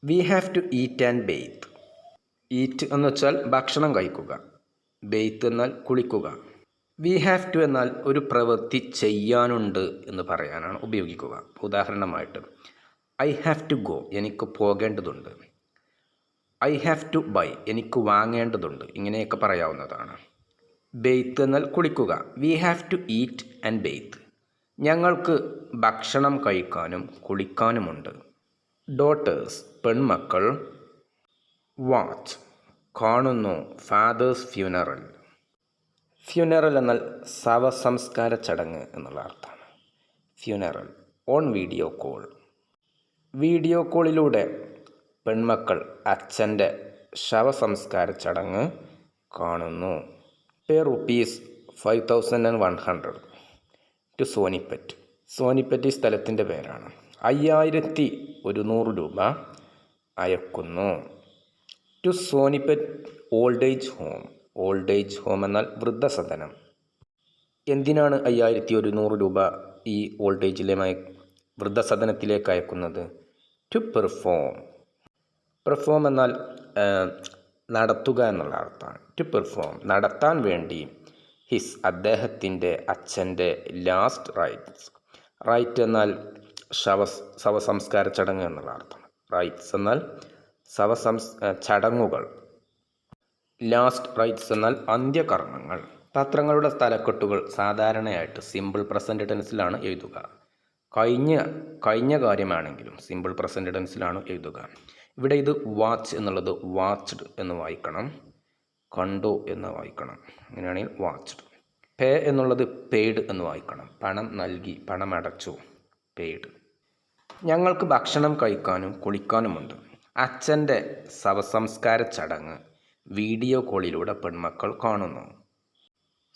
V have to eat and bathe. Eat എന്ന് വെച്ചാൽ ഭക്ഷണം കഴിക്കുക. ബെയ്ത്ത് എന്നാൽ കുളിക്കുക. വി ഹാവ് ടു എന്നാൽ ഒരു പ്രവൃത്തി ചെയ്യാനുണ്ട് എന്ന് പറയാനാണ് ഉപയോഗിക്കുക. ഉദാഹരണമായിട്ട് ഐ ഹാവ് ടു ഗോ, എനിക്ക് പോകേണ്ടതുണ്ട്. ഐ ഹാവ് ടു ബൈ, എനിക്ക് വാങ്ങേണ്ടതുണ്ട്. ഇങ്ങനെയൊക്കെ പറയാവുന്നതാണ്. ബെയ്ത്ത് എന്നാൽ കുളിക്കുക. We have to eat and bathe, ഞങ്ങൾക്ക് ഭക്ഷണം കഴിക്കാനും കുളിക്കാനുമുണ്ട്. ഡോട്ടേഴ്സ്, പെൺമക്കൾ. വാച്ച്, കാണുന്നു. Father's funeral. ഫ്യൂനറൽ എന്നാൽ ശവസംസ്കാര ചടങ്ങ് എന്നുള്ള അർത്ഥമാണ്. Funeral. On video call, video കോളിലൂടെ പെൺമക്കൾ അച്ഛൻ്റെ ശവസംസ്കാര ചടങ്ങ് കാണുന്നു. പേ ₹5,100 ടു സോനിപ്പറ്റ്. സോനിപ്പറ്റ് ഈ സ്ഥലത്തിൻ്റെ പേരാണ്. 5100 രൂപ അയക്കുന്നു. To Sonipat old age home. Old age home എന്നാൽ വൃദ്ധസദനം. എന്തിനാണ് 5100 രൂപ ഈ ഓൾഡ് ഏജിലെ വൃദ്ധസദനത്തിലേക്ക് അയക്കുന്നത്? To perform. പെർഫോം എന്നാൽ നടത്തുക എന്നുള്ള അർത്ഥമാണ്. ടു പെർഫോം, നടത്താൻ വേണ്ടി. ഹിസ്, അദ്ദേഹത്തിൻ്റെ, അച്ഛൻ്റെ ലാസ്റ്റ് റൈറ്റ്സ്. റൈറ്റ് എന്നാൽ ശവസംസ്കാര ചടങ്ങ് എന്നുള്ള അർത്ഥമാണ്. റൈറ്റ്സ് എന്നാൽ ചടങ്ങുകൾ. ലാസ്റ്റ് റൈറ്റ്സ് എന്നാൽ അന്ത്യകർമ്മങ്ങൾ. പത്രങ്ങളുടെ തലക്കെട്ടുകൾ സാധാരണയായിട്ട് സിമ്പിൾ പ്രസൻറ്റ് ടെൻസിലാണ് എഴുതുക. കഴിഞ്ഞ കാര്യമാണെങ്കിലും സിമ്പിൾ പ്രസൻറ്റ് ടെൻസിലാണ് എഴുതുക. ഇവിടെ ഇത് വാച്ച് എന്നുള്ളത് വാച്ച്ഡ് എന്ന് വായിക്കണം. കണ്ടു എന്ന് വായിക്കണം. അങ്ങനെയാണെങ്കിൽ വാച്ച്ഡ്. പേ എന്നുള്ളത് പെയ്ഡ് എന്ന് വായിക്കണം. പണം നൽകി, പണം അടച്ചു, പെയ്ഡ്. ഞങ്ങൾക്ക് ഭക്ഷണം കഴിക്കാനും കുളിക്കാനുമുണ്ട്. അച്ഛൻ്റെ ശവസംസ്കാര ചടങ്ങ് വീഡിയോ കോളിലൂടെ പെൺമക്കൾ കാണുന്നു.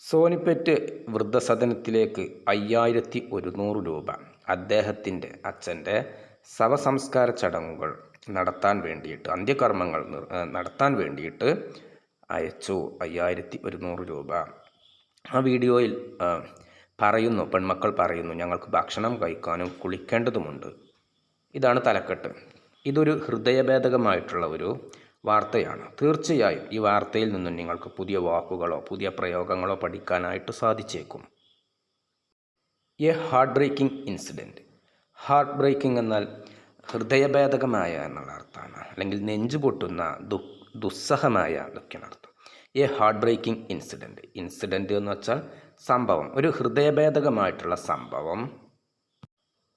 സോനിപ്പറ്റ് വൃദ്ധസദനത്തിലേക്ക് 5100 രൂപ അദ്ദേഹത്തിൻ്റെ, അച്ഛൻ്റെ ശവസംസ്കാര ചടങ്ങുകൾ നടത്താൻ വേണ്ടിയിട്ട്, അന്ത്യകർമ്മങ്ങൾ നടത്താൻ വേണ്ടിയിട്ട് അയച്ചു. 5100 രൂപ. ആ വീഡിയോയിൽ പറയുന്നു, പെൺമക്കൾ പറയുന്നു, ഞങ്ങൾക്ക് ഭക്ഷണം കഴിക്കാനും കുളിക്കേണ്ടതുമുണ്ട്. ഇതാണ് തലക്കെട്ട്. ഇതൊരു ഹൃദയഭേദകമായിട്ടുള്ള ഒരു വാർത്തയാണ്. തീർച്ചയായും ഈ വാർത്തയിൽ നിന്നും നിങ്ങൾക്ക് പുതിയ വാക്കുകളോ പുതിയ പ്രയോഗങ്ങളോ പഠിക്കാനായിട്ട് സാധിച്ചേക്കും. A heart breaking incident. Heart breaking എന്നാൽ ഹൃദയഭേദകമായ എന്നുള്ള അർത്ഥമാണ്. അല്ലെങ്കിൽ നെഞ്ചു പൊട്ടുന്ന ദുസ്സഹമായ എന്നൊക്കെയാണ് അർത്ഥം. A heart breaking incident. Incident എന്ന് വെച്ചാൽ സംഭവം. ഒരു ഹൃദയഭേദകമായിട്ടുള്ള സംഭവം.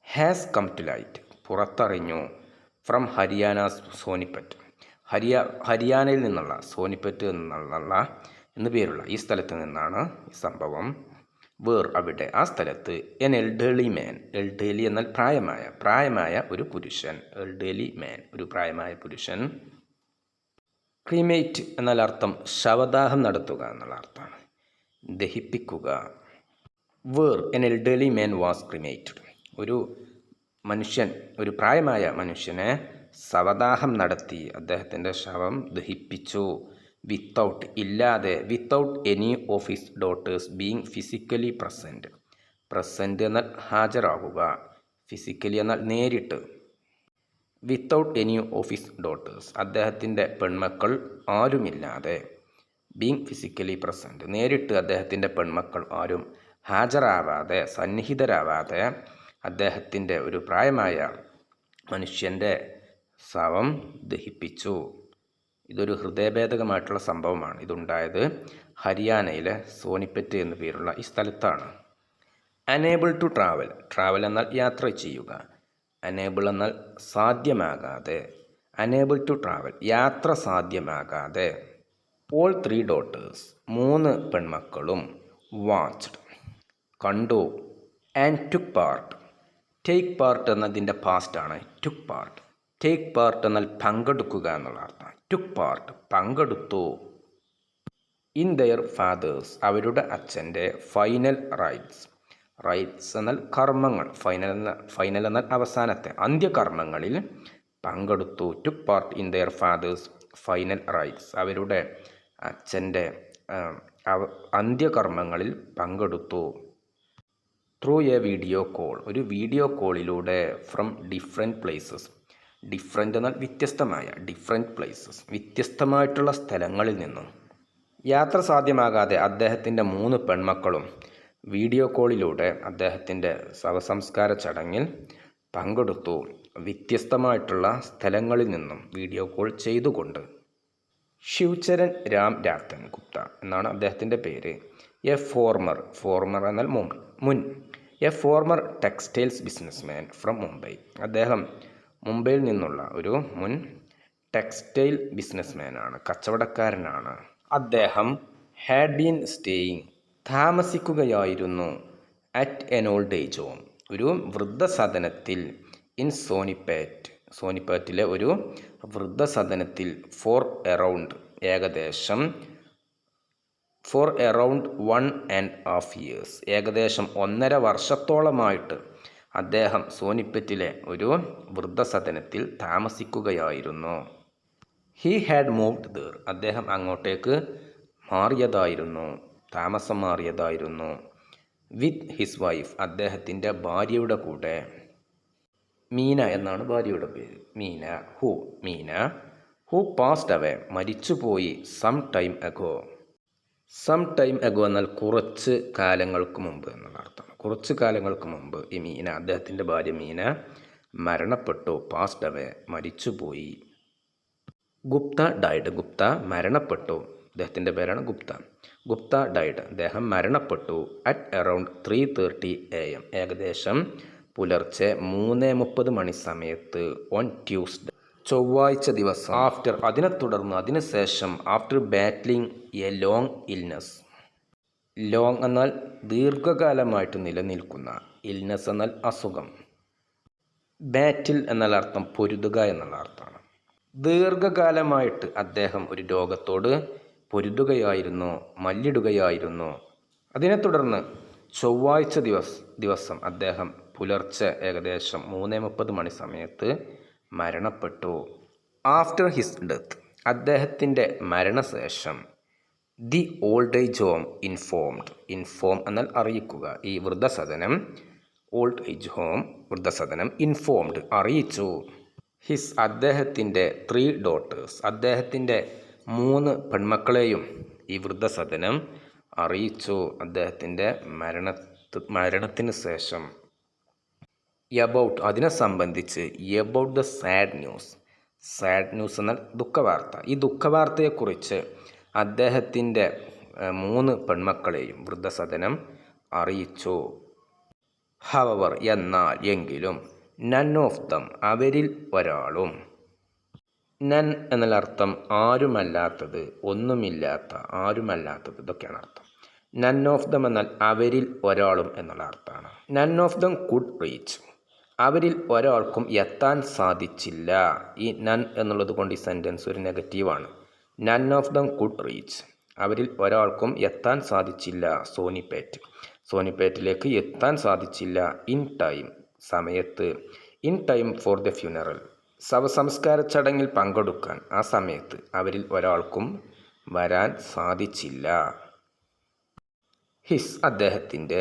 ഹാസ് കം ടു ലൈറ്റ്, പുറത്തറിഞ്ഞു. ഫ്രം ഹരിയാന സോനിപ്പറ്റ്. ഹരിയാനയിൽ നിന്നുള്ള, സോനിപ്പറ്റ് എന്ന് പേരുള്ള ഈ സ്ഥലത്ത് നിന്നാണ് ഈ സംഭവം. വേർ, അവിടെ, ആ സ്ഥലത്ത്. എൻ എൽഡേർലി മാൻ. എൽഡേർലി എന്നാൽ പ്രായമായ ഒരു പുരുഷൻ. എൽഡേർലി മാൻ, ഒരു പ്രായമായ പുരുഷൻ. ക്രീമേറ്റ് എന്നാൽ അർത്ഥം ശവദാഹം നടത്തുക എന്നുള്ള അർത്ഥമാണ്. ദഹിപ്പിക്കുക. Where an elderly man was cremated. ഒരു മനുഷ്യൻ, ഒരു പ്രായമായ മനുഷ്യനെ ശവദാഹം നടത്തി, അദ്ദേഹത്തിൻ്റെ ശവം ദഹിപ്പിച്ചു. വിത്തൗട്ട്, ഇല്ലാതെ. Without any of his daughters being physically present. Present എന്നാൽ ഹാജരാകുക. ഫിസിക്കലി എന്നാൽ നേരിട്ട്. Without any of his daughters, അദ്ദേഹത്തിൻ്റെ പെൺമക്കൾ ആരുമില്ലാതെ. ബീങ് ഫിസിക്കലി പ്രസൻറ്റ്, നേരിട്ട് അദ്ദേഹത്തിൻ്റെ പെൺമക്കൾ ആരും ഹാജരാവാതെ, സന്നിഹിതരാവാതെ അദ്ദേഹത്തിൻ്റെ, ഒരു പ്രായമായ മനുഷ്യൻ്റെ ശവം ദഹിപ്പിച്ചു. ഇതൊരു ഹൃദയഭേദകമായിട്ടുള്ള സംഭവമാണ്. ഇതുണ്ടായത് ഹരിയാനയിലെ സോനിപ്പറ്റ് എന്നു പേരുള്ള ഈ സ്ഥലത്താണ്. Enable to travel. ട്രാവൽ എന്നാൽ യാത്ര ചെയ്യുക. അനേബിൾ എന്നാൽ സാധ്യമാകാതെ. അനേബിൾ ടു ട്രാവൽ, യാത്ര സാധ്യമാകാതെ. ഓൾ 3 ഡോട്ടേഴ്സ്, 3 പെൺമക്കളും. വാച്ച്ഡ്, കണ്ടു. And took part. Take part എന്നതിൻ്റെ പാസ്റ്റാണ് ടുക്ക് പാർട്ട്. ടേക്ക് പാർട്ട് എന്നാൽ പങ്കെടുക്കുക എന്നുള്ള അർത്ഥം. ടുക്ക് പാർട്ട്, പങ്കെടുത്തു. ഇൻ ദെയർ ഫാദേഴ്സ്, അവരുടെ അച്ഛൻ്റെ ഫൈനൽ റൈറ്റ്സ്. റൈറ്റ്സ് എന്നാൽ കർമ്മങ്ങൾ. ഫൈനൽ എന്നാൽ അവസാനത്തെ, അന്ത്യകർമ്മങ്ങളിൽ പങ്കെടുത്തു. Took part in their father's final rites, അവരുടെ അച്ഛൻ്റെ അന്ത്യകർമ്മങ്ങളിൽ പങ്കെടുത്തു. ത്രൂ എ വീഡിയോ കോൾ, ഒരു വീഡിയോ കോളിലൂടെ. ഫ്രം ഡിഫറെൻറ്റ് പ്ലേസസ്, ഡിഫറെൻ്റ് എന്നാൽ വ്യത്യസ്തമായ, ഡിഫറെൻറ്റ് പ്ലേസസ്, വ്യത്യസ്തമായിട്ടുള്ള സ്ഥലങ്ങളിൽ നിന്നും. യാത്ര സാധ്യമാകാതെ അദ്ദേഹത്തിൻ്റെ 3 പെൺമക്കളും വീഡിയോ കോളിലൂടെ അദ്ദേഹത്തിൻ്റെ ശവസംസ്കാര ചടങ്ങിൽ പങ്കെടുത്തു. വ്യത്യസ്തമായിട്ടുള്ള സ്ഥലങ്ങളിൽ നിന്നും വീഡിയോ കോൾ ചെയ്തുകൊണ്ട്. ശിവചരൺ രാം രാത്തൻ ഗുപ്ത എന്നാണ് അദ്ദേഹത്തിൻ്റെ പേര്. എ ഫോർമർ എന്നാൽ മുൻ. A former textiles businessman from Mumbai. അദ്ദേഹം മുംബൈയിൽ നിന്നുള്ള ഒരു മുൻ ടെക്സ്റ്റൈൽ ബിസിനസ്മാനാണ്, കച്ചവടക്കാരനാണ്. അദ്ദേഹം ഹാഡ് ബീൻ സ്റ്റേയിങ്, താമസിക്കുകയായിരുന്നു, at an old age home, ഒരു വൃദ്ധസദനത്തിൽ, ഇൻ സോനിപ്പറ്റിലെ ഒരു വൃദ്ധസദനത്തിൽ, ഫോർ അറൗണ്ട് 1.5 years, ഏകദേശം 1.5 വർഷത്തോളമായിട്ട് അദ്ദേഹം സോനിപ്പറ്റിലെ ഒരു വൃദ്ധസദനത്തിൽ താമസിക്കുകയായിരുന്നു. ഹി ഹാഡ് മൂവ്ഡ് ദർ, അദ്ദേഹം അങ്ങോട്ടേക്ക് താമസം മാറിയതായിരുന്നു. വിത്ത് ഹിസ് വൈഫ്, അദ്ദേഹത്തിൻ്റെ ഭാര്യയുടെ കൂടെ. മീന എന്നാണ് ഭാര്യയുടെ പേര്. മീന ഹു പാസ്ഡ് അവേ, മരിച്ചുപോയി, സം ടൈം എഗോ എന്നാൽ കുറച്ച് കാലങ്ങൾക്ക് മുമ്പ് എന്നുള്ള അർത്ഥം. കുറച്ച് കാലങ്ങൾക്ക് മുമ്പ് ഈ അദ്ദേഹത്തിൻ്റെ ഭാര്യ മീന മരണപ്പെട്ടു. പാസ്ഡ് അവേ, മരിച്ചുപോയി. ഗുപ്ത ഡൈഡ്, ഗുപ്ത മരണപ്പെട്ടു, അദ്ദേഹത്തിൻ്റെ പേരാണ് ഗുപ്ത ഡൈഡ്, അദ്ദേഹം മരണപ്പെട്ടു. അറ്റ് അറൗണ്ട് 3:30 AM, ഏകദേശം പുലർച്ചെ 3:30 മണി സമയത്ത്. ഓൺ ട്യൂസ്ഡേ, ചൊവ്വാഴ്ച ദിവസം. ആഫ്റ്റർ, അതിനെ തുടർന്ന്, അതിനുശേഷം. After battling A long illness, long എന്നാൽ ദീർഘകാലമായിട്ട് നിലനിൽക്കുന്ന, ഇൽനെസ് എന്നാൽ അസുഖം. ബാറ്റിൽ എന്നാൽ അർത്ഥം പൊരുതുക എന്നുള്ള അർത്ഥമാണ്. ദീർഘകാലമായിട്ട് അദ്ദേഹം ഒരു രോഗത്തോട് പൊരുതുകയായിരുന്നു, മല്ലിടുകയായിരുന്നു. അതിനെ തുടർന്ന് ചൊവ്വാഴ്ച ദിവസം അദ്ദേഹം പുലർച്ചെ ഏകദേശം 3:30 മണി സമയത്ത് മരണപ്പെട്ടു. ആഫ്റ്റർ ഹിസ് ഡെത്ത്, അദ്ദേഹത്തിൻ്റെ മരണശേഷം. The old age home inform എന്നാൽ അറിയിക്കുക. ഈ വൃദ്ധസദനം, ഓൾഡ് ഏജ് ഹോം വൃദ്ധസദനം, ഇൻഫോംഡ് അറിയിച്ചു. ഹിസ്, അദ്ദേഹത്തിൻ്റെ 3 ഡോട്ടേഴ്സ്, അദ്ദേഹത്തിൻ്റെ 3 പെൺമക്കളെയും ഈ വൃദ്ധസദനം അറിയിച്ചു അദ്ദേഹത്തിൻ്റെ മരണത്തിന് ശേഷം. എബൌട്ട്, അതിനെ സംബന്ധിച്ച്. എബൌട്ട് ദ സാഡ് ന്യൂസ് എന്നാൽ ദുഃഖവാർത്ത. ഈ ദുഃഖവാർത്തയെക്കുറിച്ച് അദ്ദേഹത്തിൻ്റെ 3 പെൺമക്കളെയും വൃദ്ധസദനം അറിയിച്ചു. ഹവവർ, എങ്കിലും. നൺ ഓഫ് ദം, അവരിൽ ഒരാളും. നൺ എന്നാൽ അർത്ഥം ആരുമല്ലാത്തത്, ഒന്നുമില്ലാത്ത, ആരുമല്ലാത്തത്, ഇതൊക്കെയാണ് അർത്ഥം. നൺ ഓഫ് ദം എന്നാൽ അവരിൽ ഒരാളും എന്നുള്ള അർത്ഥമാണ്. None of them could reach, അവരിൽ ഒരാൾക്കും എത്താൻ സാധിച്ചില്ല. ഈ നൺ എന്നുള്ളത് കൊണ്ട് ഈ സെൻറ്റൻസ് ഒരു നെഗറ്റീവാണ്. None of them could reach, അവരിൽ ഒരാൾക്കും എത്താൻ സാധിച്ചില്ല. സോനിപ്പേറ്റിലേക്ക് എത്താൻ സാധിച്ചില്ല. ഇൻ ടൈം, സമയത്ത്. ഇൻ ടൈം ഫോർ ദ ഫ്യൂനറൽ, ശവസംസ്കാര ചടങ്ങിൽ പങ്കെടുക്കാൻ ആ സമയത്ത് അവരിൽ ഒരാൾക്കും വരാൻ സാധിച്ചില്ല. അദ്ദേഹത്തിൻ്റെ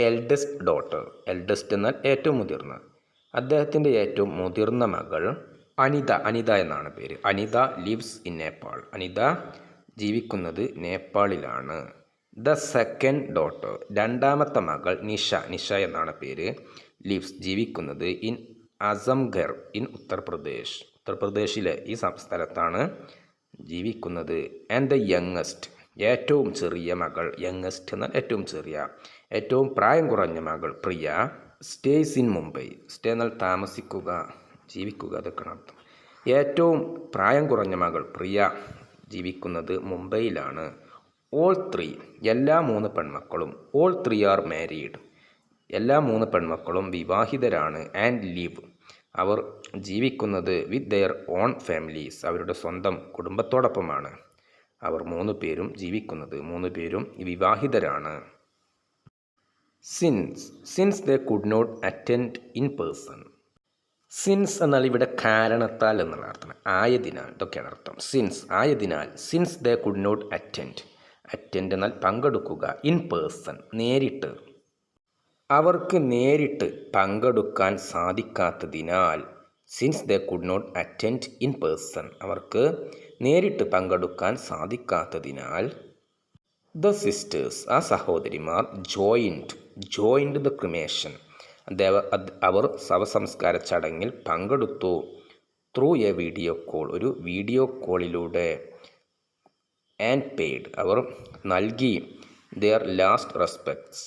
എൽഡസ്റ്റ് ഡോട്ടർ, എൽഡസ്റ്റ് എന്നാൽ ഏറ്റവും മുതിർന്ന, അദ്ദേഹത്തിൻ്റെ ഏറ്റവും മുതിർന്ന മകൾ അനിത എന്നാണ് പേര്. അനിത ലിവ്സ് ഇൻ നേപ്പാൾ, അനിത ജീവിക്കുന്നത് നേപ്പാളിലാണ്. ദ സെക്കൻഡ് ഡോട്ടർ, രണ്ടാമത്തെ മകൾ നിഷ എന്നാണ് പേര്. ലിവ്സ് ജീവിക്കുന്നത് ഇൻ അസംഗർ ഇൻ ഉത്തർപ്രദേശിലെ ഈ സ്ഥലത്താണ് ജീവിക്കുന്നത്. ആൻഡ് ദ യങ്ങസ്റ്റ്, ഏറ്റവും ചെറിയ മകൾ, യങ്ങസ്റ്റ് എന്നാൽ ഏറ്റവും ചെറിയ, ഏറ്റവും പ്രായം കുറഞ്ഞ മകൾ പ്രിയ. സ്റ്റേസ് ഇൻ മുംബൈ, സ്റ്റേ എന്നാൽ താമസിക്കുക, ജീവിക്കുക, അതൊക്കെ അർത്ഥം. ഏറ്റവും പ്രായം കുറഞ്ഞ മകൾ പ്രിയ ജീവിക്കുന്നത് മുംബൈയിലാണ്. ഓൾ 3, എല്ലാ 3 പെൺമക്കളും. ഓൾ 3 ആർ മാരീഡ്, എല്ലാ 3 പെൺമക്കളും വിവാഹിതരാണ്. ആൻഡ് ലിവ്, അവർ ജീവിക്കുന്നത് വിത്ത് ദെയർ ഓൺ ഫാമിലീസ്, അവരുടെ സ്വന്തം കുടുംബത്തോടൊപ്പമാണ് അവർ 3 പേരും ജീവിക്കുന്നത്. 3 പേരും വിവാഹിതരാണ്. Since they could not attend in person, since എന്നാൽ ഇവിടെ കാരണത്താൽ എന്നുള്ള അർത്ഥം. ആയതിനാൽ, ഇതൊക്കെയാണ് അർത്ഥം. ആയതിനാൽ. Since they could not attend എന്നാൽ പങ്കെടുക്കുക. ഇൻ പേഴ്സൺ, നേരിട്ട്. അവർക്ക് നേരിട്ട് പങ്കെടുക്കാൻ സാധിക്കാത്തതിനാൽ. Since they could not attend in person, അവർക്ക് നേരിട്ട് പങ്കെടുക്കാൻ സാധിക്കാത്തതിനാൽ ദ സിസ്റ്റേഴ്സ്, ആ സഹോദരിമാർ ജോയിൻഡ് ദ ക്രിമേഷൻ, അവർ ശവസംസ്കാര ചടങ്ങിൽ പങ്കെടുത്തു. ത്രൂ എ വീഡിയോ കോൾ, ഒരു വീഡിയോ കോളിലൂടെ. ആൻഡ് പെയ്ഡ്, അവർ നൽകി. ദെയർ ലാസ്റ്റ് റെസ്പെക്ട്സ്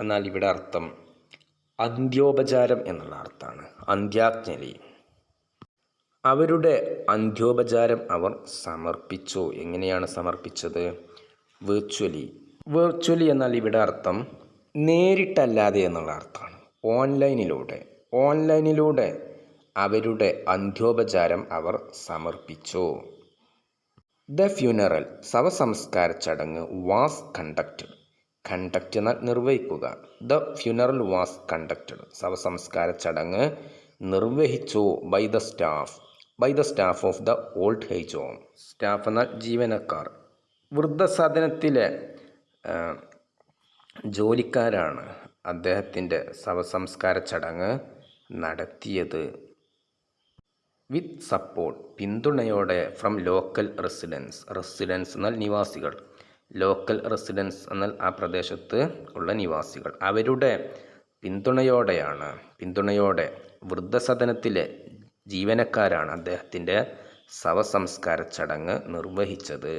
എന്നാൽ ഇവിടെ അർത്ഥം അന്ത്യോപചാരം എന്നുള്ള അർത്ഥമാണ്. അന്ത്യാഞ്ജലി, അവരുടെ അന്ത്യോപചാരം അവർ സമർപ്പിച്ചു. എങ്ങനെയാണ് സമർപ്പിച്ചത്? വെർച്വലി എന്നാൽ ഇവിടെ അർത്ഥം നേരിട്ടല്ലാതെ എന്നുള്ള അർത്ഥമാണ്. ഓൺലൈനിലൂടെ അവരുടെ അന്ത്യോപചാരം അവർ സമർപ്പിച്ചു. ദ ഫ്യൂനറൽ, ശവസംസ്കാര ചടങ്ങ് വാസ് കണ്ടക്റ്റഡ് എന്നാൽ നിർവഹിക്കുക. ദ ഫ്യൂനറൽ വാസ് കണ്ടക്റ്റഡ്, ശവസംസ്കാര ചടങ്ങ് നിർവഹിച്ചു. By the staff of the old age home, staff എന്നാൽ ജീവനക്കാർ. വൃദ്ധസദനത്തിലെ ജോലിക്കാരാണ് അദ്ദേഹത്തിൻ്റെ ശവസംസ്കാര ചടങ്ങ് നടത്തിയത്. വിത്ത് സപ്പോർട്ട്, പിന്തുണയോടെ. ഫ്രം ലോക്കൽ റെസിഡൻസ് എന്നാൽ നിവാസികൾ. ലോക്കൽ റെസിഡൻസ് എന്നാൽ ആ പ്രദേശത്ത് ഉള്ള നിവാസികൾ. അവരുടെ പിന്തുണയോടെ വൃദ്ധസദനത്തിലെ ജീവനക്കാരാണ് അദ്ദേഹത്തിൻ്റെ ശവസംസ്കാര ചടങ്ങ് നിർവഹിച്ചത്.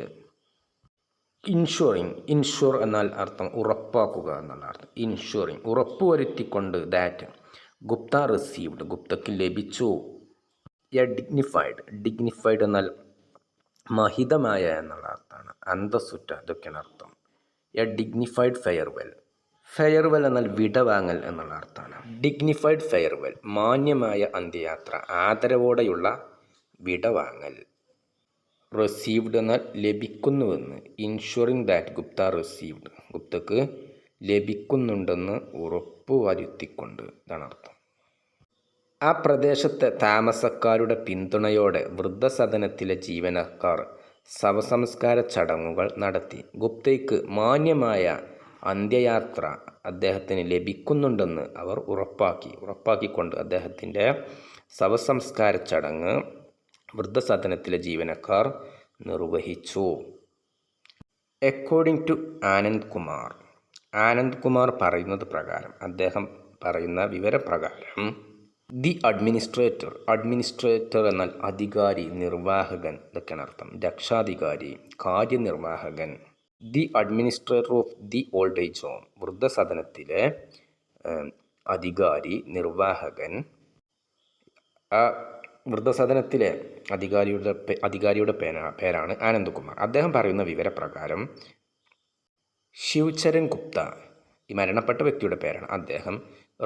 ഇൻഷുർ എന്നാൽ അർത്ഥം ഉറപ്പാക്കുക എന്നുള്ള അർത്ഥം. ഇൻഷുറിങ്, ഉറപ്പുവരുത്തിക്കൊണ്ട്. ദാറ്റ് ഗുപ്ത റിസീവ്ഡ്, ഗുപ്തയ്ക്ക് ലഭിച്ചു. എ ഡിഗ്നിഫൈഡ് എന്നാൽ മഹിതമായ എന്നുള്ള അർത്ഥമാണ്. അന്തസ്സുറ്റ, ഇതൊക്കെയാണ് അർത്ഥം. എ ഡിഗ്നിഫൈഡ് ഫെയർവെൽ എന്നാൽ വിടവാങ്ങൽ എന്നുള്ള അർത്ഥമാണ്. ഡിഗ്നിഫൈഡ് ഫെയർവെൽ, മാന്യമായ അന്ത്യയാത്ര, ആദരവോടെയുള്ള വിടവാങ്ങൽ. റിസീവ്ഡ് എന്നാൽ ലഭിക്കുന്നുവെന്ന്. ഇൻഷുറിങ് ദാറ്റ് ഗുപ്ത റിസീവ്ഡ്, ഗുപ്തക്ക് ലഭിക്കുന്നുണ്ടെന്ന് ഉറപ്പുവരുത്തിക്കൊണ്ട്, ഇതാണ് അർത്ഥം. ആ പ്രദേശത്തെ താമസക്കാരുടെ പിന്തുണയോടെ വൃദ്ധസദനത്തിലെ ജീവനക്കാർ ശവസംസ്കാര ചടങ്ങുകൾ നടത്തി. ഗുപ്തയ്ക്ക് മാന്യമായ അന്ത്യയാത്ര അദ്ദേഹത്തിന് ലഭിക്കുന്നുണ്ടെന്ന് അവർ ഉറപ്പാക്കിക്കൊണ്ട് അദ്ദേഹത്തിൻ്റെ ശവസംസ്കാര ചടങ്ങ് വൃദ്ധസദനത്തിലെ ജീവനക്കാർ നിർവഹിച്ചു. അക്കോർഡിംഗ് ടു ആനന്ദ് കുമാർ പറയുന്നത് പ്രകാരം, അദ്ദേഹം പറയുന്ന വിവരപ്രകാരം, ദി അഡ്മിനിസ്ട്രേറ്റർ എന്നാൽ അധികാരി, നിർവാഹകൻ, ഇതൊക്കെയാണ് അർത്ഥം. രക്ഷാധികാരി, കാര്യനിർവാഹകൻ. The administrator of the old age home, വൃദ്ധസദനത്തിലെ അധികാരി, നിർവാഹകൻ. വൃദ്ധസദനത്തിലെ അധികാരിയുടെ പേരാണ് ആനന്ദ്കുമാർ. അദ്ദേഹം പറയുന്ന വിവരപ്രകാരം ശിവചരൺ ഗുപ്ത, ഈ മരണപ്പെട്ട വ്യക്തിയുടെ പേരാണ്. അദ്ദേഹം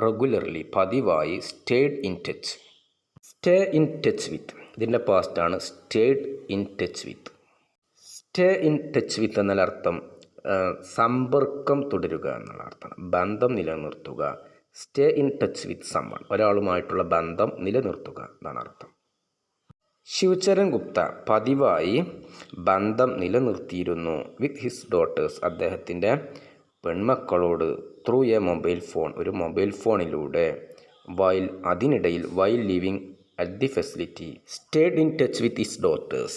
റെഗുലർലി, പതിവായി, സ്റ്റേ ഇൻ ടച്ച് വിത്ത്, ഇതിൻ്റെ പാസ്റ്റാണ് സ്റ്റേഡ് ഇൻ ടച്ച് വിത്ത് എന്നാൽ അർത്ഥം സമ്പർക്കം തുടരുക എന്നുള്ള അർത്ഥമാണ്. ബന്ധം നിലനിർത്തുക. Stay in touch with someone, ഒരാളുമായിട്ടുള്ള ബന്ധം നിലനിർത്തുക എന്നാണ് അർത്ഥം. ശിവചരൺ ഗുപ്ത പതിവായി ബന്ധം നിലനിർത്തിയിരുന്നു. വിത്ത് ഹിസ് ഡോട്ടേഴ്സ്, അദ്ദേഹത്തിൻ്റെ പെൺമക്കളോട്. ത്രൂ എ മൊബൈൽ ഫോൺ, ഒരു മൊബൈൽ ഫോണിലൂടെ. അതിനിടയിൽ living at the facility. Stayed in touch with his daughters,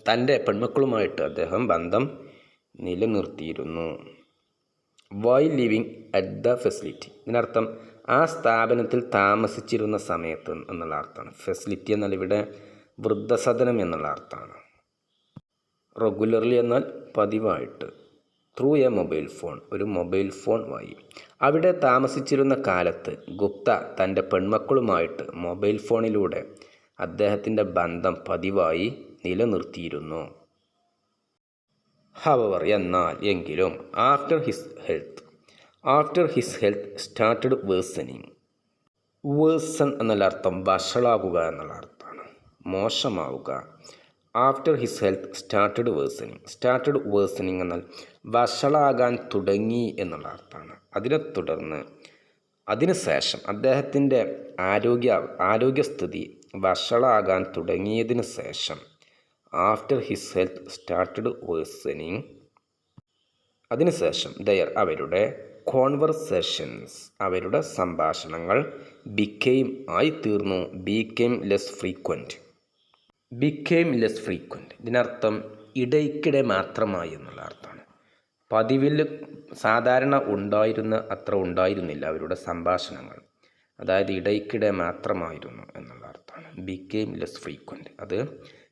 തൻ്റെ പെൺമക്കളുമായിട്ട് അദ്ദേഹം ബന്ധം നിലനിർത്തിയിരുന്നു. ലിവിങ് അറ്റ് ദ ഫെസിലിറ്റി, ഇതിനർത്ഥം ആ സ്ഥാപനത്തിൽ താമസിച്ചിരുന്ന സമയത്ത് എന്നുള്ള അർത്ഥമാണ്. ഫെസിലിറ്റി എന്നാൽ ഇവിടെ വൃദ്ധസദനം എന്നുള്ള അർത്ഥമാണ്. റെഗുലർലി എന്നാൽ പതിവായിട്ട്. ത്രൂ എ മൊബൈൽ ഫോൺ, ഒരു മൊബൈൽ ഫോൺ വഴി. അവിടെ താമസിച്ചിരുന്ന കാലത്ത് ഗുപ്ത തൻ്റെ പെൺമക്കളുമായിട്ട് മൊബൈൽ ഫോണിലൂടെ അദ്ദേഹത്തിൻ്റെ ബന്ധം പതിവായി നിലനിർത്തിയിരുന്നു. ഹവർ എങ്കിലും after his health started worsening. എന്നുള്ള അർത്ഥം വഷളാകുക എന്നുള്ള അർത്ഥമാണ്, മോശമാവുക. After his health started worsening എന്നാൽ വഷളാകാൻ തുടങ്ങി എന്നുള്ള അർത്ഥമാണ്. അതിനുശേഷം അദ്ദേഹത്തിൻ്റെ ആരോഗ്യസ്ഥിതി വഷളാകാൻ തുടങ്ങിയതിന് ശേഷം after his health started worsening, അതിനുശേഷം അവരുടെ കോൺവെർസേഷൻസ് അവരുടെ സംഭാഷണങ്ങൾ ബിക്കെയിം ആയിത്തീർന്നു, became less frequent. Became less frequent ഇതിനർത്ഥം ഇടയ്ക്കിടെ മാത്രമായി എന്നുള്ള അർത്ഥമാണ്. പതിവിൽ സാധാരണ ഉണ്ടായിരുന്ന അത്ര ഉണ്ടായിരുന്നില്ല അവരുടെ സംഭാഷണങ്ങൾ, അതായത് ഇടയ്ക്കിടെ മാത്രമായിരുന്നു എന്നുള്ള അർത്ഥമാണ്. ബിക്കെയിം ലെസ് ഫ്രീക്വൻറ്റ് അത്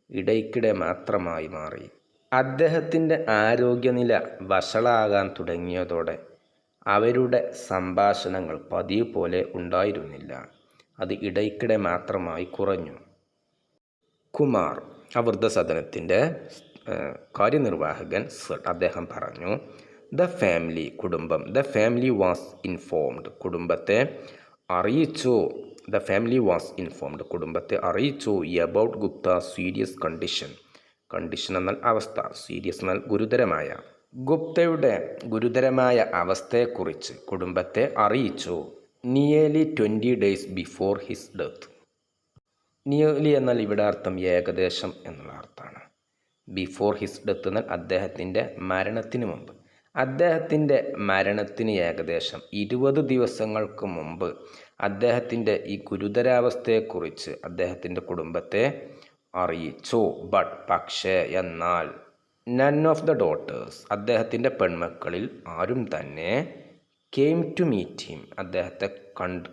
ഇടയ്ക്കിടെ മാത്രമായി മാറി. അദ്ദേഹത്തിൻ്റെ ആരോഗ്യനില വഷളാകാൻ തുടങ്ങിയതോടെ അവരുടെ സംഭാഷണങ്ങൾ പതിവ് പോലെ ഉണ്ടായിരുന്നില്ല, അത് ഇടയ്ക്കിടെ മാത്രമായി കുറഞ്ഞു. കുമാർ വൃദ്ധസദനത്തിൻ്റെ കാര്യനിർവാഹകൻ സർ അദ്ദേഹം പറഞ്ഞു, ദ ഫാമിലി കുടുംബം, ദ ഫാമിലി വാസ് ഇൻഫോംഡ് കുടുംബത്തെ അറിയിച്ചു, ദ ഫാമിലി വാസ് ഇൻഫോംഡ് കുടുംബത്തെ അറിയിച്ചു about Gupta serious condition. Condition എന്നാൽ അവസ്ഥ, സീരിയസ് എന്നാൽ ഗുരുതരമായ. ഗുപ്തയുടെ ഗുരുതരമായ അവസ്ഥയെക്കുറിച്ച് കുടുംബത്തെ അറിയിച്ചു. Nearly 20 days before his death. Nearly എന്നാൽ ഇവിടെ അർത്ഥം ഏകദേശം എന്നുള്ള അർത്ഥമാണ്. ബിഫോർ ഹിസ് ഡെത്ത് എന്നാൽ അദ്ദേഹത്തിൻ്റെ മരണത്തിന് മുമ്പ്. അദ്ദേഹത്തിൻ്റെ മരണത്തിന് ഏകദേശം 20 ദിവസങ്ങൾക്ക് മുമ്പ് അദ്ദേഹത്തിൻ്റെ ഈ ഗുരുതരാവസ്ഥയെക്കുറിച്ച് അദ്ദേഹത്തിൻ്റെ കുടുംബത്തെ അറിയിച്ചു. ബട്ട് പക്ഷേ എന്നാൽ നൺ ഓഫ് ദ ഡോട്ടേഴ്സ് അദ്ദേഹത്തിൻ്റെ പെൺമക്കളിൽ ആരും തന്നെ കെയിം ടു മീറ്റ് ഹിം അദ്ദേഹത്തെ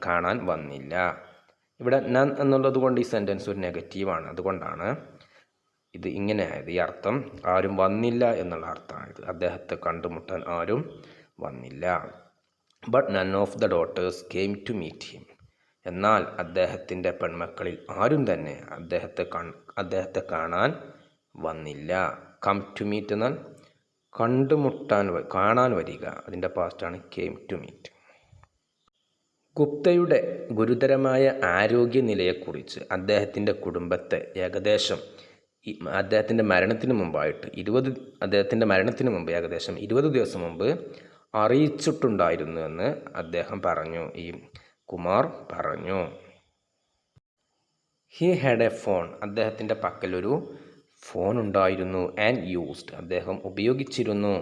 കാണാൻ വന്നില്ല. ഇവിടെ നൺ എന്നുള്ളത് കൊണ്ട് ഈ സെൻറ്റൻസ് ഒരു നെഗറ്റീവാണ്, അതുകൊണ്ടാണ് ഇത് ഇങ്ങനെ ആയത്. ഈ അർത്ഥം ആരും വന്നില്ല എന്നുള്ള അർത്ഥമാണിത്, അദ്ദേഹത്തെ കണ്ടുമുട്ടാൻ ആരും വന്നില്ല. But none of the daughters came to meet him എന്നാൽ അദ്ദേഹത്തിൻ്റെ പെൺമക്കളിൽ ആരും തന്നെ അദ്ദേഹത്തെ കാണാൻ വന്നില്ല. കം ടു മീറ്റ് എന്നാൽ കാണാൻ വരിക, അതിൻ്റെ പാസ്റ്റാണ് കെയിം ടു മീറ്റ്. ഗുപ്തയുടെ ഗുരുതരമായ ആരോഗ്യനിലയെക്കുറിച്ച് അദ്ദേഹത്തിൻ്റെ കുടുംബത്തെ ഏകദേശം അദ്ദേഹത്തിൻ്റെ മരണത്തിന് മുമ്പായിട്ട് അദ്ദേഹത്തിൻ്റെ മരണത്തിന് മുമ്പ് ഏകദേശം 20 ദിവസം മുമ്പ് അറിയിച്ചിട്ടുണ്ടായിരുന്നു എന്ന് അദ്ദേഹം പറഞ്ഞു, ഈ കുമാർ പറഞ്ഞു. ഹി ഹാഡ് എ ഫോൺ അദ്ദേഹത്തിൻ്റെ പക്കലൊരു ഫോൺ ഉണ്ടായിരുന്നു. ആൻഡ് യൂസ്ഡ് അദ്ദേഹം ഉപയോഗിച്ചിരുന്നു.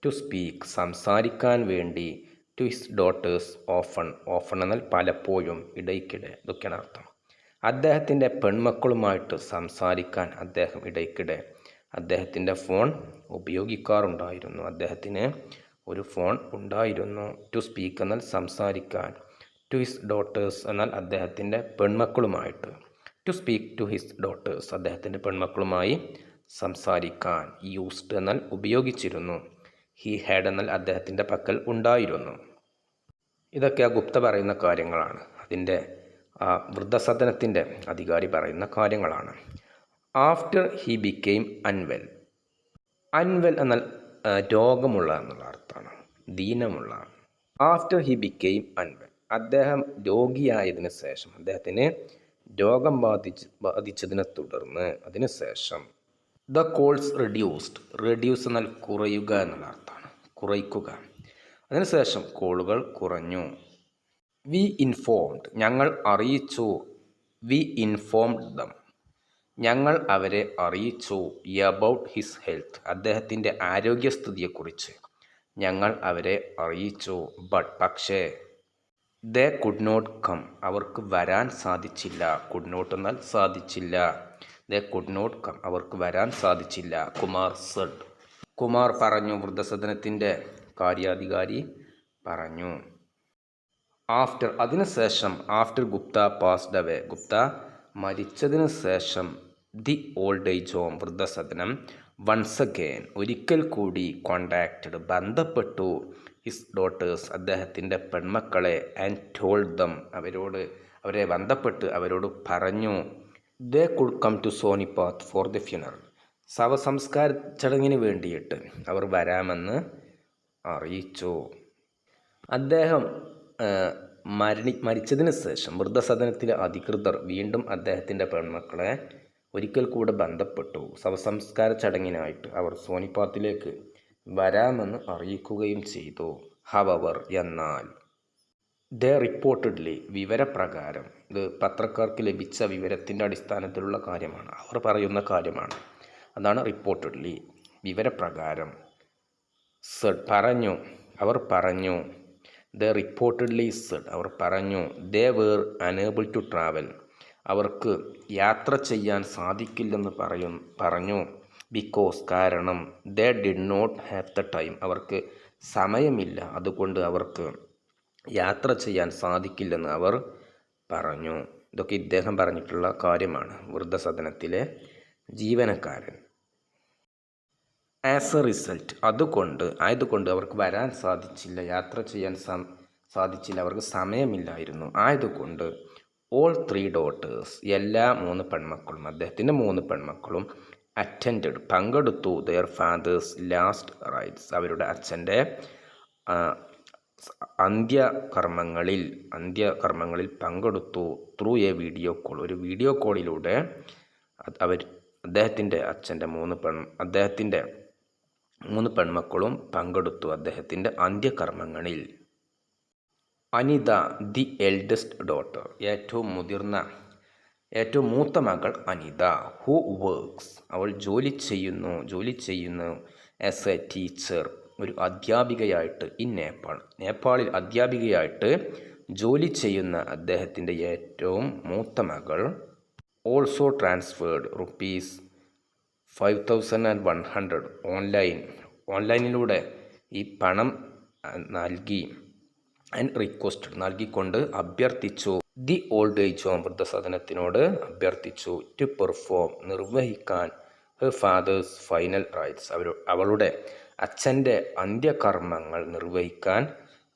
ടു സ്പീക്ക് സംസാരിക്കാൻ വേണ്ടി. To his daughters often. Often എന്നാൽ പലപ്പോഴും, ഇടയ്ക്കിടെ, ഇതൊക്കെയാണ് അർത്ഥം. അദ്ദേഹത്തിൻ്റെ പെൺമക്കളുമായിട്ട് സംസാരിക്കാൻ അദ്ദേഹം ഇടയ്ക്കിടെ അദ്ദേഹത്തിൻ്റെ ഫോൺ ഉപയോഗിക്കാറുണ്ടായിരുന്നു. അദ്ദേഹത്തിന് ഒരു ഫോൺ ഉണ്ടായിരുന്നു. ടു സ്പീക്ക് എന്നാൽ സംസാരിക്കാൻ. ടു ഹിസ് ഡോട്ടേഴ്സ് എന്നാൽ അദ്ദേഹത്തിൻ്റെ പെൺമക്കളുമായിട്ട്. To speak to his daughters അദ്ദേഹത്തിൻ്റെ പെൺമക്കളുമായി സംസാരിക്കാൻ. യൂസ്ഡ് എന്നാൽ ഉപയോഗിച്ചിരുന്നു. ഹി ഹാഡ് എന്നാൽ അദ്ദേഹത്തിൻ്റെ പക്കൽ ഉണ്ടായിരുന്നു. ഇതൊക്കെ ആ ഗുപ്ത പറയുന്ന കാര്യങ്ങളാണ്, അതിൻ്റെ വൃദ്ധസദനത്തിൻ്റെ അധികാരി പറയുന്ന കാര്യങ്ങളാണ്. After he became unwell. Unwell എന്നാൽ രോഗമുള്ള എന്നുള്ള അർത്ഥമാണ്, ദീനമുള്ള. ആഫ്റ്റർ ഹി ബിക്കെയിം അൺവെൽ അദ്ദേഹം രോഗിയായതിനു ശേഷം, അദ്ദേഹത്തിന് രോഗം ബാധിച്ചതിനെ തുടർന്ന്, അതിനുശേഷം. The calls reduced. റെഡ്യൂസ് എന്നാൽ കുറയുക എന്നുള്ള അർത്ഥമാണ്, കുറയ്ക്കുക. അതിനുശേഷം കോളുകൾ കുറഞ്ഞു. വി ഇൻഫോംഡ് ഞങ്ങൾ അറിയിച്ചു. വി ഇൻഫോംഡ് ദം ഞങ്ങൾ അവരെ അറിയിച്ചു. എബൌട്ട് ഹിസ് ഹെൽത്ത് അദ്ദേഹത്തിൻ്റെ ആരോഗ്യസ്ഥിതിയെക്കുറിച്ച് ഞങ്ങൾ അവരെ അറിയിച്ചു. ബട്ട് പക്ഷേ. ദേ കുഡ് നോട്ട് കം അവർക്ക് വരാൻ സാധിച്ചില്ല. കുഡ് നോട്ട് എന്നാൽ സാധിച്ചില്ല. ദേ കുഡ് നോട്ട് കം അവർക്ക് വരാൻ സാധിച്ചില്ല. കുമാർ സെഡ് കുമാർ പറഞ്ഞു, വൃദ്ധസദനത്തിൻ്റെ കാര്യാധികാരി പറഞ്ഞു. ആഫ്റ്റർ അതിനുശേഷം. After Gupta passed away Gupta മരിച്ചതിന് ശേഷം. ദി ഓൾഡ് ഏജ് ഹോം വൃദ്ധസദനം. വൺസ് അഗെയിൻ ഒരിക്കൽ കൂടി. കോണ്ടാക്റ്റഡ് ബന്ധപ്പെട്ടു. ഹിസ് ഡോട്ടേഴ്സ് അദ്ദേഹത്തിൻ്റെ പെൺമക്കളെ. ആൻഡ് ടോൾഡ് ദം അവരെ ബന്ധപ്പെട്ട് അവരോട് പറഞ്ഞു. They could come to Sonipat for the funeral ശവസംസ്കാര ചടങ്ങിന് വേണ്ടിയിട്ട് അവർ വരാമെന്ന് അറിയിച്ചു. അദ്ദേഹം മരിച്ചതിന് ശേഷം വൃദ്ധസദനത്തിലെ അധികൃതർ വീണ്ടും അദ്ദേഹത്തിൻ്റെ പെൺമക്കളെ ഒരിക്കൽ കൂടെ ബന്ധപ്പെട്ടു. ശവസംസ്കാര ചടങ്ങിനായിട്ട് അവർ സോനിപാത്തിലേക്ക് വരാമെന്ന് അറിയിക്കുകയും ചെയ്തു. ഹവവർ എന്നാൽ. ദേ റിപ്പോർട്ടഡ്ലി വിവരപ്രകാരം. ഇത് പത്രക്കാർക്ക് ലഭിച്ച വിവരത്തിൻ്റെ അടിസ്ഥാനത്തിലുള്ള കാര്യമാണ്, അവർ പറയുന്ന കാര്യമാണ്, അതാണ് റിപ്പോർട്ടഡ്ലി വിവരപ്രകാരം. സെഡ് പറഞ്ഞു അവർ പറഞ്ഞു. ദേ റിപ്പോർട്ടഡ്ലി സെഡ് അവർ പറഞ്ഞു they were unable to travel അവർക്ക് യാത്ര ചെയ്യാൻ സാധിക്കില്ലെന്ന് പറഞ്ഞു ബിക്കോസ് കാരണം they did not have the time അവർക്ക് സമയമില്ല, അതുകൊണ്ട് അവർക്ക് യാത്ര ചെയ്യാൻ സാധിക്കില്ലെന്ന് അവർ പറഞ്ഞു. ഇതൊക്കെ ഇദ്ദേഹം പറഞ്ഞിട്ടുള്ള കാര്യമാണ്. വൃദ്ധസദനത്തിലെ ജീവനക്കാരൻ. ആസ് എ റിസൾട്ട് ആയതുകൊണ്ട് അവർക്ക് വരാൻ സാധിച്ചില്ല, യാത്ര ചെയ്യാൻ സാധിച്ചില്ല, അവർക്ക് സമയമില്ലായിരുന്നു. ആയതുകൊണ്ട് ഓൾ 3 ഡോട്ടേഴ്സ് എല്ലാ 3 പെൺമക്കളും അദ്ദേഹത്തിൻ്റെ 3 പെൺമക്കളും അറ്റൻഡഡ് പങ്കെടുത്തു ദെയർ ഫാദേഴ്സ് ലാസ്റ്റ് റൈറ്റ്സ് അവരുടെ അച്ഛൻ്റെ അന്ത്യകർമ്മങ്ങളിൽ പങ്കെടുത്തു ത്രൂ എ വീഡിയോ കോൾ ഒരു വീഡിയോ കോളിലൂടെ അദ്ദേഹത്തിൻ്റെ 3 പെൺമക്കളും പങ്കെടുത്തു അദ്ദേഹത്തിൻ്റെ അന്ത്യകർമ്മങ്ങളിൽ. അനിത ദി എൽഡസ്റ്റ് ഡോട്ടർ ഏറ്റവും മൂത്ത മകൾ അനിത ഹു വർക്ക്സ് അവൾ ജോലി ചെയ്യുന്നു ആസ് എ ടീച്ചർ ഒരു അധ്യാപികയായിട്ട് ഇൻ നേപ്പാളിൽ അധ്യാപികയായിട്ട് ജോലി ചെയ്യുന്ന അദ്ദേഹത്തിൻ്റെ ഏറ്റവും മൂത്ത മകൾ ഓൾസോ ട്രാൻസ്ഫേർഡ് ₹5,100 ഓൺലൈനിലൂടെ ഈ പണം നൽകിക്കൊണ്ട് അഭ്യർത്ഥിച്ചു ദി ഓൾഡ് ഏജ് ഹോം വൃദ്ധസദനത്തിനോട് അഭ്യർത്ഥിച്ചു ടു പെർഫോം നിർവഹിക്കാൻ ഹെർ ഫാദേഴ്സ് ഫൈനൽ റൈറ്റ്സ് അവളുടെ അച്ഛൻ്റെ അന്ത്യകർമ്മങ്ങൾ നിർവഹിക്കാൻ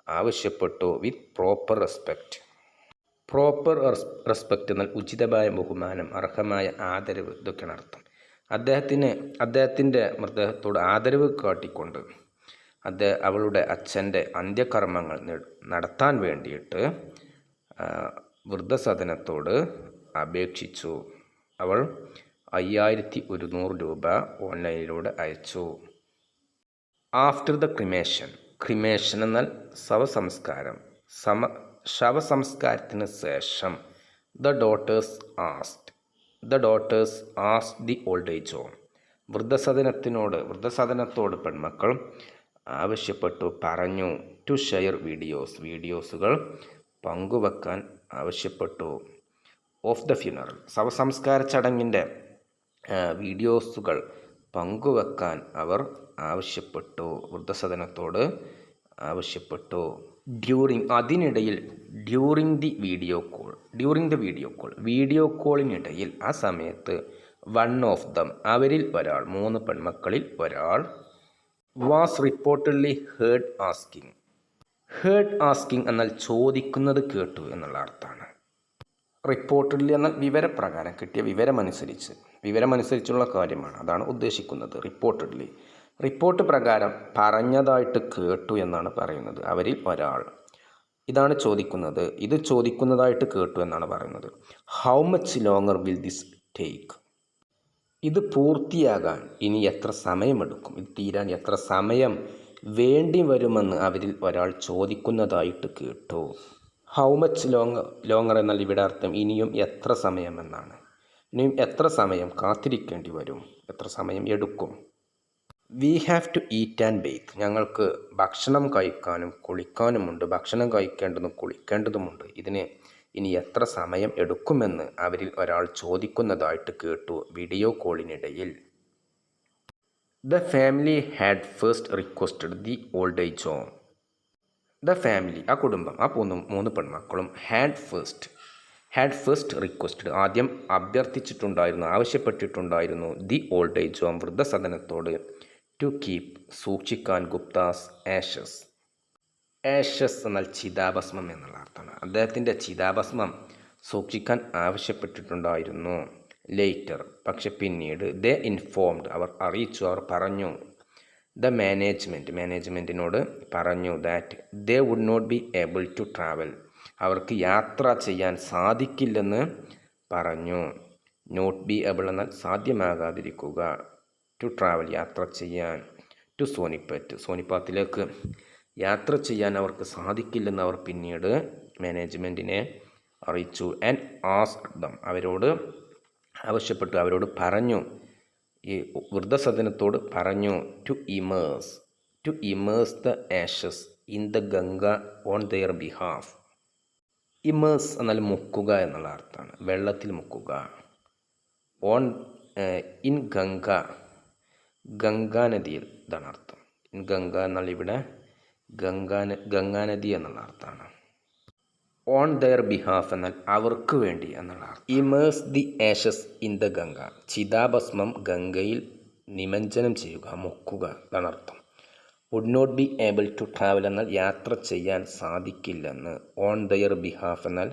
ആവശ്യപ്പെട്ടു വിത്ത് പ്രോപ്പർ റെസ്പെക്റ്റ് എന്നാൽ ഉചിതമായ ബഹുമാനം, അർഹമായ ആദരവ്, ഇതൊക്കെയാണ് അർത്ഥം. അദ്ദേഹത്തിൻ്റെ മൃതദേഹത്തോട് ആദരവ് കാട്ടിക്കൊണ്ട് അവളുടെ അച്ഛൻ്റെ അന്ത്യകർമ്മങ്ങൾ നടത്താൻ വേണ്ടിയിട്ട് വൃദ്ധസദനത്തോട് അപേക്ഷിച്ചു. അവൾ ₹5,100 ഓൺലൈനിലൂടെ അയച്ചു. ആഫ്റ്റർ ദ ക്രിമേഷൻ എന്നാൽ ശവസംസ്കാരത്തിന് ശേഷം the daughters asked the old age home വൃദ്ധസദനത്തോട് പെൺമക്കൾ പറഞ്ഞു ടു ഷെയർ വീഡിയോസുകൾ പങ്കുവെക്കാൻ ആവശ്യപ്പെട്ടു ഓഫ് ദ ഫ്യൂണറൽ ശവസംസ്കാര ചടങ്ങിൻ്റെ വീഡിയോസുകൾ പങ്കുവെക്കാൻ അവർ വൃദ്ധസദനത്തോട് ആവശ്യപ്പെട്ടു. ഡ്യൂറിങ് ദ വീഡിയോ കോളിനിടയിൽ ആ സമയത്ത് വൺ ഓഫ് ദം അവരിൽ ഒരാൾ 3 പെൺമക്കളിൽ ഒരാൾ വാസ് റിപ്പോർട്ടഡ്ലി ഹേർഡ് ആസ്കിങ് എന്നാൽ ചോദിക്കുന്നത് കേട്ടു എന്നുള്ള അർത്ഥമാണ്. റിപ്പോർട്ടഡ്ലി എന്നാൽ വിവരപ്രകാരം കിട്ടിയ വിവരമനുസരിച്ചുള്ള കാര്യമാണ്, അതാണ് ഉദ്ദേശിക്കുന്നത്. റിപ്പോർട്ട് പ്രകാരം പറഞ്ഞതായിട്ട് കേട്ടു എന്നാണ് പറയുന്നത്. അവരിൽ ഒരാൾ ഇതാണ് ചോദിക്കുന്നത്, ഇത് ചോദിക്കുന്നതായിട്ട് കേട്ടു എന്നാണ് പറയുന്നത്. How much longer will this take ഇത് പൂർത്തിയാകാൻ ഇനി എത്ര സമയമെടുക്കും, ഇത് തീരാൻ എത്ര സമയം വേണ്ടി വരുമെന്ന് അവരിൽ ഒരാൾ ചോദിക്കുന്നതായിട്ട് കേട്ടു. ഹൗ മച്ച് ലോങ്ങർ എന്നാൽ ഇവിടെ അർത്ഥം ഇനിയും എത്ര സമയം എന്നാണ്. ഇനിയും എത്ര സമയം കാത്തിരിക്കേണ്ടി വരും, എത്ര സമയം എടുക്കും. We have to eat and bathe ഞങ്ങൾക്ക് ഭക്ഷണം കഴിക്കാനും കുളിക്കാനുമുണ്ട്, ഭക്ഷണം കഴിക്കേണ്ടതും കുളിക്കേണ്ടതുമുണ്ട്. ഇതിന് ഇനി എത്ര സമയം എടുക്കുമെന്ന് അവരിൽ ഒരാൾ ചോദിക്കുന്നതായിട്ട് കേട്ടു വീഡിയോ കോളിനിടയിൽ. The family had first requested the old age home the family ആ കുടുംബം, ആ 3 പെൺമക്കളും ഹാഡ് ഫസ്റ്റ് റിക്വസ്റ്റഡ് ആദ്യം ആവശ്യപ്പെട്ടിട്ടുണ്ടായിരുന്നു ദി ഓൾഡ് ഏജ് ഹോം വൃദ്ധസദനത്തോട് ടു കീപ് സൂക്ഷിക്കാൻ ഗുപ്താസ് ആഷസ് എന്നാൽ ചിതാഭസ്മം എന്നുള്ള അർത്ഥമാണ്. അദ്ദേഹത്തിൻ്റെ ചിതാഭസ്മം സൂക്ഷിക്കാൻ ആവശ്യപ്പെട്ടിട്ടുണ്ടായിരുന്നു. ലേറ്റർ പക്ഷെ പിന്നീട് ദേ ഇൻഫോംഡ് അവർ അറിയിച്ചു, അവർ പറഞ്ഞു ദ മാനേജ്മെൻറ്റിനോട് പറഞ്ഞു that they would not be able to travel അവർക്ക് യാത്ര ചെയ്യാൻ സാധിക്കില്ലെന്ന് പറഞ്ഞു. നോട്ട് ബി ഏബിൾ എന്നാൽ സാധ്യമാകാതിരിക്കുക, ടു ട്രാവൽ യാത്ര ചെയ്യാൻ, ടു സോനിപ്പാത്തിലേക്ക് യാത്ര ചെയ്യാൻ അവർക്ക് സാധിക്കില്ലെന്ന് അവർ പിന്നീട് മാനേജ്മെൻറ്റിനെ അറിയിച്ചു. ആൻഡ് ആസ്ക്ഡ് ദം അവരോട് ആവശ്യപ്പെട്ടു, അവരോട് പറഞ്ഞു, ഈ വൃദ്ധസദനത്തോട് പറഞ്ഞു to immerse the ashes in the Ganga on their behalf. Immerse എന്നാൽ മുക്കുക എന്നുള്ള അർത്ഥമാണ്, വെള്ളത്തിൽ മുക്കുക. ഓൺ ഇൻ ഗംഗ, ഗംഗാനദിയിൽ, ഇതാണ് അർത്ഥം. ഇൻ ഗംഗ എന്നാൽ ഇവിടെ ഗംഗാനദി എന്നുള്ള അർത്ഥമാണ്. ഓൺ ദെയർ ബിഹാഫ് എന്നാൽ അവർക്ക് വേണ്ടി എന്നുള്ള അർത്ഥം. Immerse the ashes in the Ganga, ചിതാഭസ്മം ഗംഗയിൽ നിമഞ്ജനം ചെയ്യുക, മുക്കുക, ഇതാണ് അർത്ഥം. Would not be able to travel എന്നാൽ യാത്ര ചെയ്യാൻ സാധിക്കില്ലെന്ന്. ഓൺ ദെയർ ബിഹാഫ് എന്നാൽ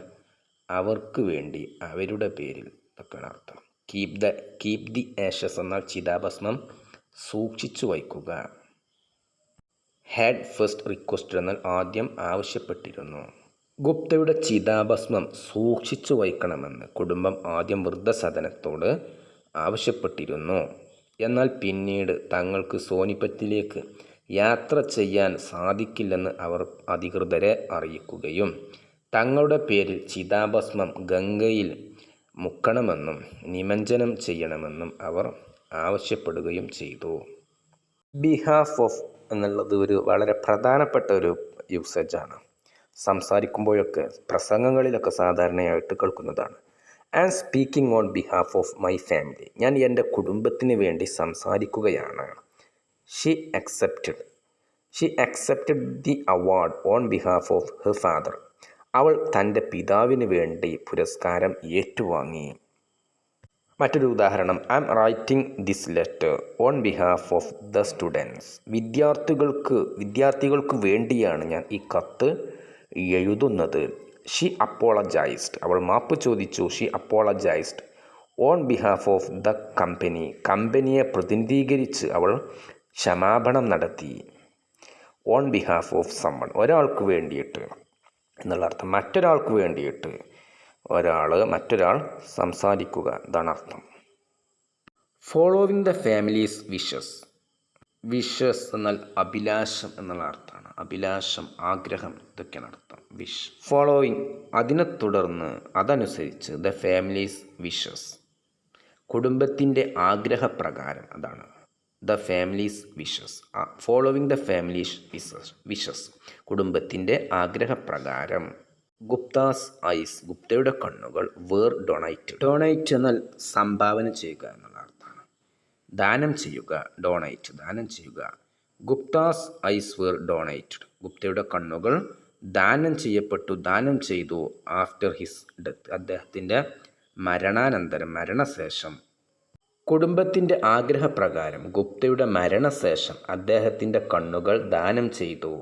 അവർക്ക് വേണ്ടി, അവരുടെ പേരിൽ, ഇതൊക്കെയാണ് അർത്ഥം. കീപ് ദി ആഷസ് എന്നാൽ ചിതാഭസ്മം സൂക്ഷിച്ചു വയ്ക്കുക. ഹാഡ് ഫസ്റ്റ് റിക്വസ്റ്റ് എന്നാൽ ആദ്യം ആവശ്യപ്പെട്ടിരുന്നു. ഗുപ്തയുടെ ചിതാഭസ്മം സൂക്ഷിച്ചു വയ്ക്കണമെന്ന് കുടുംബം ആദ്യം വൃദ്ധസദനത്തോട് ആവശ്യപ്പെട്ടിരുന്നു. എന്നാൽ പിന്നീട് തങ്ങൾക്ക് സോനിപത്തിലേക്ക് യാത്ര ചെയ്യാൻ സാധിക്കില്ലെന്ന് അവർ അധികൃതരെ അറിയിക്കുകയും തങ്ങളുടെ പേരിൽ ചിതാഭസ്മം ഗംഗയിൽ മുക്കണമെന്നും നിമഞ്ജനം ചെയ്യണമെന്നും അവർ ആവശ്യപ്പെടുകയും ചെയ്തു. ബിഹാഫ് ഓഫ് എന്നുള്ളത് ഒരു വളരെ പ്രധാനപ്പെട്ട ഒരു യൂസേജാണ്. സംസാരിക്കുമ്പോഴൊക്കെ, പ്രസംഗങ്ങളിലൊക്കെ സാധാരണയായിട്ട് കേൾക്കുന്നതാണ്. I am speaking on behalf of my family, ഞാൻ എൻ്റെ കുടുംബത്തിന് വേണ്ടി സംസാരിക്കുകയാണ്. She accepted the award on behalf of her father, അവൾ തൻ്റെ പിതാവിന് വേണ്ടി പുരസ്കാരം ഏറ്റുവാങ്ങി. മറ്റൊരു ഉദാഹരണം, I am writing this letter on behalf of the students, വിദ്യാർത്ഥികൾക്ക് വേണ്ടിയാണ് ഞാൻ ഈ കത്ത് എഴുതുന്നത്. ഷീ അപ്പോളജൈസ്ഡ്, അവൾ മാപ്പ് ചോദിച്ചു. She apologised on behalf of the company, കമ്പനിയെ പ്രതിനിധീകരിച്ച് അവൾ ക്ഷമാപണം നടത്തി. ഓൺ ബിഹാഫ് ഓഫ് സമ്മൺ, ഒരാൾക്ക് വേണ്ടിയിട്ട് എന്നുള്ള അർത്ഥം. മറ്റൊരാൾക്ക് വേണ്ടിയിട്ട് മറ്റൊരാൾ സംസാരിക്കുക, ഇതാണ് അർത്ഥം. ഫോളോവിങ് ദ ഫാമിലീസ് വിഷസ് എന്നാൽ അഭിലാഷം എന്നുള്ള അർത്ഥമാണ്. അഭിലാഷം, ആഗ്രഹം, ഇതൊക്കെയാണ് അർത്ഥം. ഫോളോവിങ് അതിനെ തുടർന്ന്, അതനുസരിച്ച്. ദ ഫാമിലീസ് വിഷസ് കുടുംബത്തിൻ്റെ ആഗ്രഹപ്രകാരം, അതാണ് the families wishes. Following the families wishes കുടുംബത്തിൻ്റെ ആഗ്രഹപ്രകാരം. ഗുപ്താസ് ഐസ് ഗുപ്തയുടെ കണ്ണുകൾ വേർ ഡൊണേറ്റഡ്. ഡൊണേറ്റ് എന്നാൽ സംഭാവന ചെയ്യുക എന്നുള്ള അർത്ഥമാണ്. ദാനം ചെയ്യുക, ഡൊണേറ്റ്, ദാനം ചെയ്യുക. ഗുപ്താസ് ഐസ് വേർ ഡൊണേറ്റഡ്, ഗുപ്തയുടെ കണ്ണുകൾ ദാനം ചെയ്യപ്പെട്ടു, ദാനം ചെയ്തു. ആഫ്റ്റർ ഹിസ് ഡെത്ത്, അദ്ദേഹത്തിൻ്റെ മരണശേഷം. കുടുംബത്തിൻ്റെ ആഗ്രഹപ്രകാരം ഗുപ്തയുടെ മരണശേഷം അദ്ദേഹത്തിൻ്റെ കണ്ണുകൾ ദാനം ചെയ്തു.